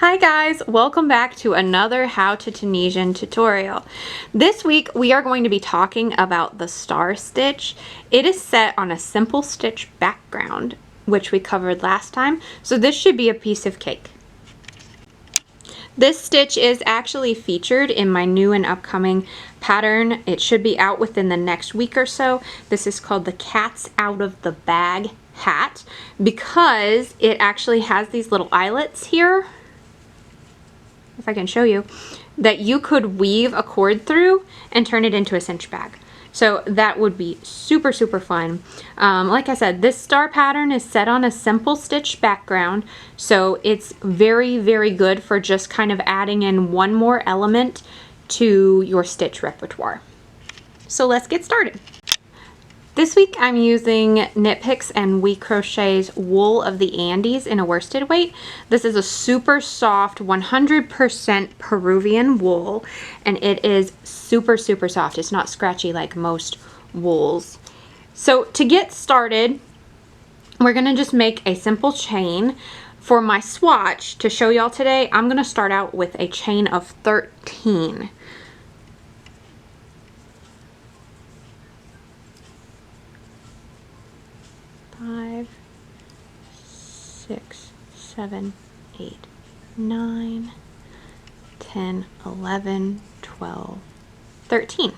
Hi guys, welcome back to another How to Tunisian tutorial. This week we are going to be talking about the star stitch. It is set on a simple stitch background, which we covered last time, so this should be a piece of cake. This stitch is actually featured in my new and upcoming pattern. It should be out within the next week or so. This is called the Cat's Out of the Bag hat because it actually has these little eyelets here, if I can show you, that you could weave a cord through and turn it into a cinch bag. So that would be super fun. Like I said, this star pattern is set on a simple stitch background, so it's very good for just kind of adding in one more element to your stitch repertoire. So let's get started. This week I'm using Knit Picks and We Crochet's Wool of the Andes in a worsted weight. This is a super soft 100% Peruvian wool, and it is super soft. It's not scratchy like most wools. So to get started, we're gonna just make a simple chain. For my swatch to show y'all today, I'm gonna start out with a chain of 13. 5, 6, 7, 8, 9, 10, 11, 12, 13.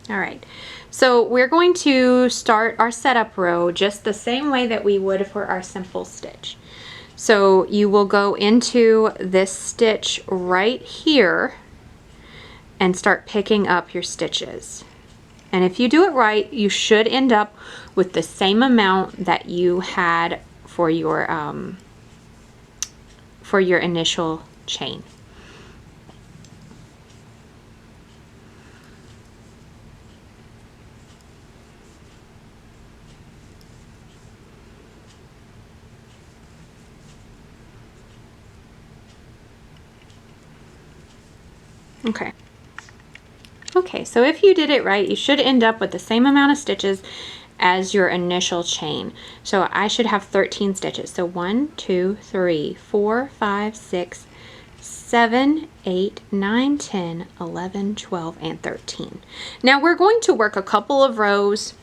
All right, so we're going to start our setup row just the same way that we would for our simple stitch. So you will go into this stitch right here and start picking up your stitches. And if you do it right, you should end up with the same amount that you had for your initial chain. Okay, so if you did it right, you should end up with the same amount of stitches as your initial chain. So I should have 13 stitches. So 1, 2, 3, 4, 5, 6, 7, 8, 9, 10, 11, 12, and 13. Now we're going to work a couple of rows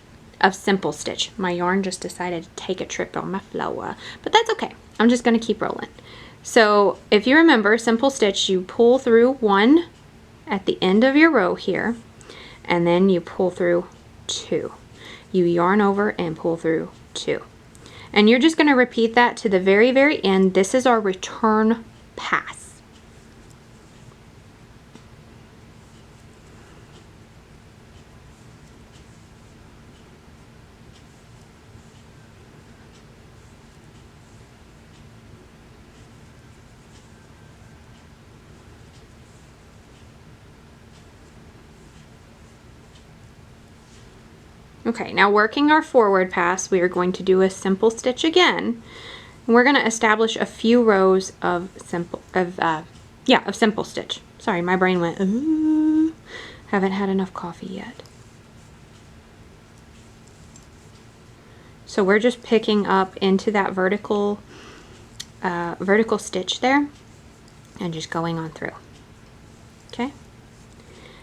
of simple stitch. My yarn just decided to take a trip on my flower, but that's okay. I'm just going to keep rolling. So if you remember, simple stitch, you pull through one at the end of your row here, and then you pull through 2. You yarn over and pull through 2. And you're just going to repeat that to the very end. This is our return pass. Okay, now working our forward pass, we are going to do a simple stitch again. And we're going to establish a few rows of simple stitch. Sorry, my brain went, ooh, haven't had enough coffee yet. So we're just picking up into that vertical stitch there and just going on through. Okay.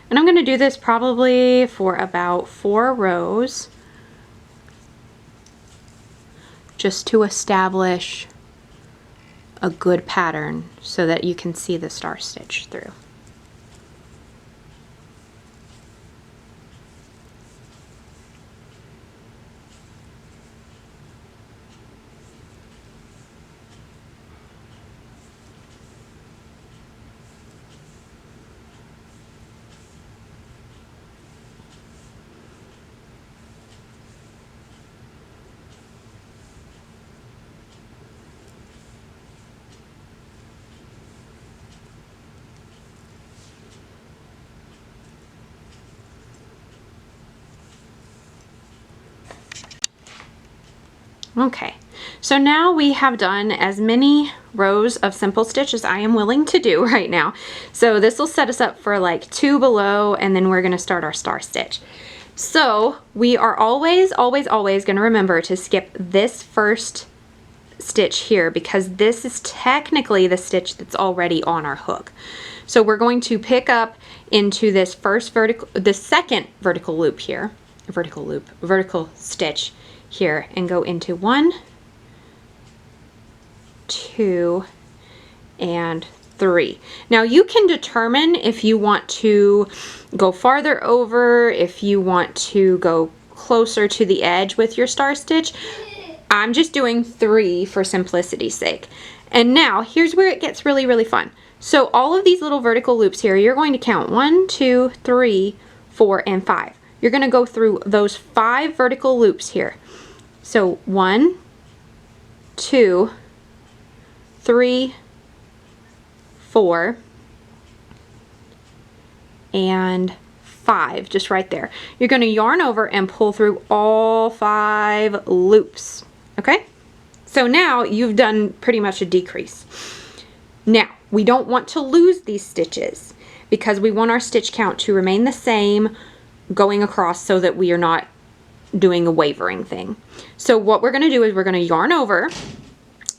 And I'm going to do this probably for about 4 rows just to establish a good pattern so that you can see the star stitch through. Okay, so now we have done as many rows of simple stitch as I am willing to do right now. So this will set us up for like 2 below, and then we're going to start our star stitch. So we are always going to remember to skip this first stitch here because this is technically the stitch that's already on our hook. So we're going to pick up into this second vertical loop here, vertical stitch here, and go into 1, 2, and 3. Now you can determine if you want to go farther over, if you want to go closer to the edge with your star stitch. I'm just doing 3 for simplicity's sake. And now here's where it gets really, really fun. So all of these little vertical loops here, you're going to count 1, 2, 3, 4, and 5. You're going to go through those 5 vertical loops here. So 1, 2, 3, 4, and 5, just right there. You're going to yarn over and pull through all 5 loops. Okay? So now you've done pretty much a decrease. Now, we don't want to lose these stitches because we want our stitch count to remain the same going across so that we are not doing a wavering thing. So what we're going to do is we're going to yarn over,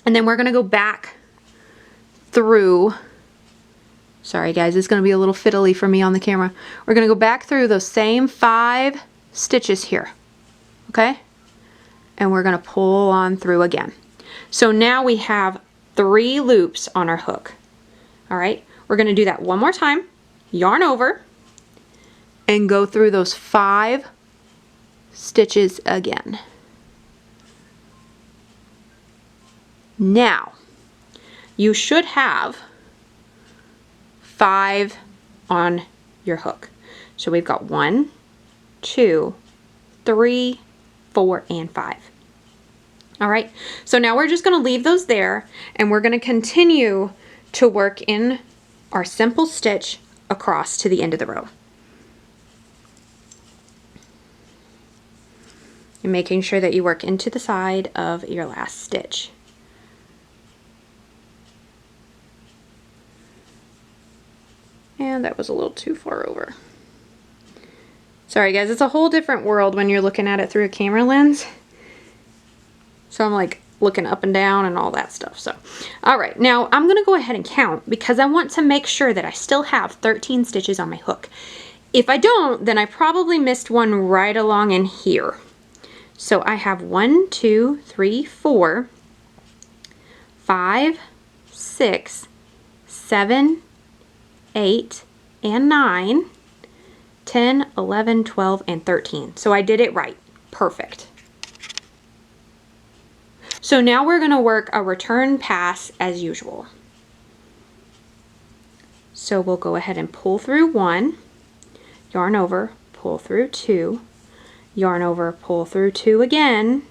and then we're going to go back through. Sorry guys, it's going to be a little fiddly for me on the camera. We're going to go back through those same 5 stitches here. Okay? And we're going to pull on through again. So now we have 3 loops on our hook. All right? We're going to do that one more time. Yarn over and go through those 5 stitches again. Now, you should have 5 on your hook. So we've got 1, 2, 3, 4, and 5. All right, so now we're just going to leave those there, and we're going to continue to work in our simple stitch across to the end of the row. And making sure that you work into the side of your last stitch. And that was a little too far over. Sorry guys, it's a whole different world when you're looking at it through a camera lens. So I'm like looking up and down and all that stuff. So, all right, now I'm gonna go ahead and count because I want to make sure that I still have 13 stitches on my hook. If I don't, then I probably missed one right along in here. So I have 1, 2, 3, 4, 5, 6, 7, 8, and 9, 10, 11, 12, and 13. So I did it right. Perfect. So now we're going to work a return pass as usual. So we'll go ahead and pull through 1, yarn over, pull through 2, yarn over, pull through 2 again,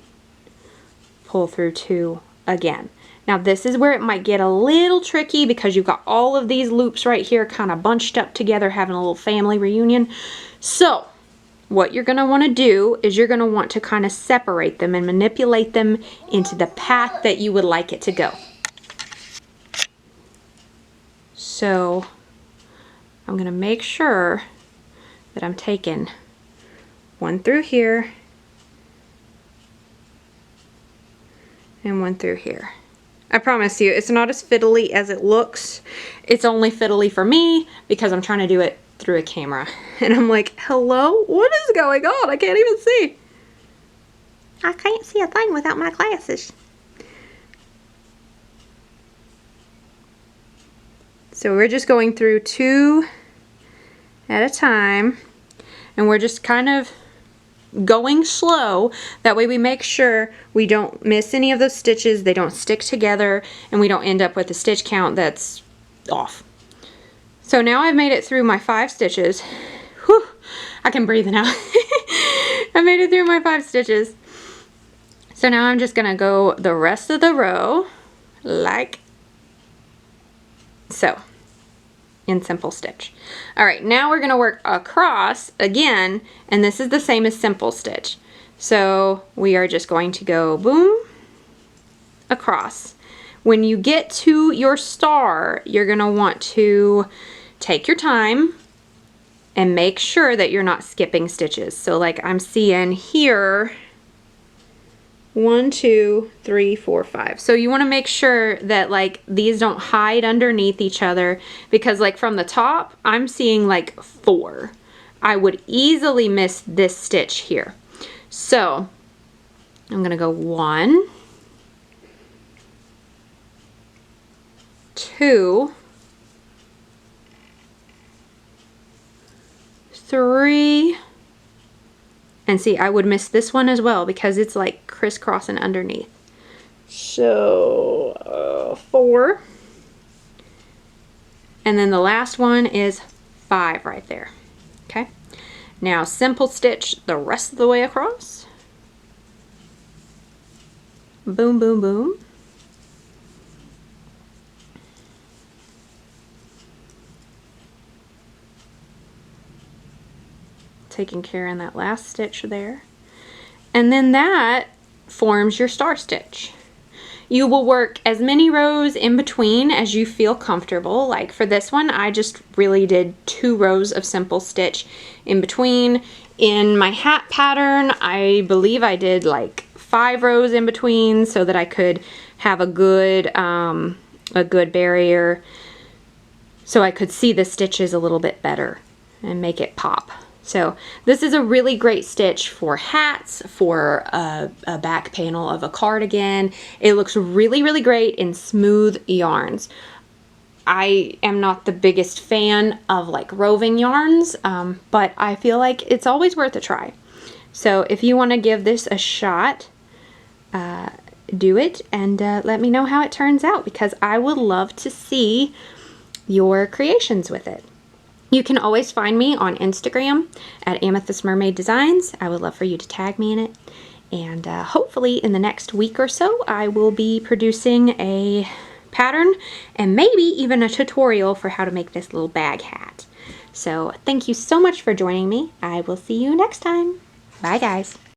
pull through 2 again. Now this is where it might get a little tricky because you've got all of these loops right here kind of bunched up together having a little family reunion. So what you're going to want to do is you're going to want to kind of separate them and manipulate them into the path that you would like it to go. So I'm going to make sure that I'm taking 1 through here and 1 through here. I promise you, it's not as fiddly as it looks. It's only fiddly for me because I'm trying to do it through a camera. And I'm like, hello? What is going on? I can't even see. I can't see a thing without my glasses. So we're just going through 2 at a time. And we're just kind of going slow. That way we make sure we don't miss any of those stitches, they don't stick together, and we don't end up with a stitch count that's off. So now I've made it through my 5 stitches. Whew, I can breathe now. I made it through my 5 stitches. So now I'm just gonna go the rest of the row like so in simple stitch. All right, now we're gonna work across again, and this is the same as simple stitch. So we are just going to go boom, across. When you get to your star, you're gonna want to take your time and make sure that you're not skipping stitches. So like I'm seeing here, 1, 2, 3, 4, 5. So you want to make sure that like these don't hide underneath each other, because like from the top I'm seeing like 4. I would easily miss this stitch here. So I'm gonna go 1, 2, 3, and see, I would miss this one as well because it's like crisscrossing underneath. So 4, and then the last one is 5 right there. Okay, now simple stitch the rest of the way across. Boom, boom, boom. Taking care in that last stitch there. And then that forms your star stitch. You will work as many rows in between as you feel comfortable. Like for this one, I just really did 2 rows of simple stitch in between. In my hat pattern, I believe I did like 5 rows in between so that I could have a good barrier, so I could see the stitches a little bit better and make it pop. So this is a really great stitch for hats, for a back panel of a cardigan. It looks really, really great in smooth yarns. I am not the biggest fan of like roving yarns, but I feel like it's always worth a try. So if you want to give this a shot, do it and let me know how it turns out, because I would love to see your creations with it. You can always find me on Instagram at Amethyst Mermaid Designs. I would love for you to tag me in it. And hopefully in the next week or so, I will be producing a pattern and maybe even a tutorial for how to make this little bag hat. So thank you so much for joining me. I will see you next time. Bye guys.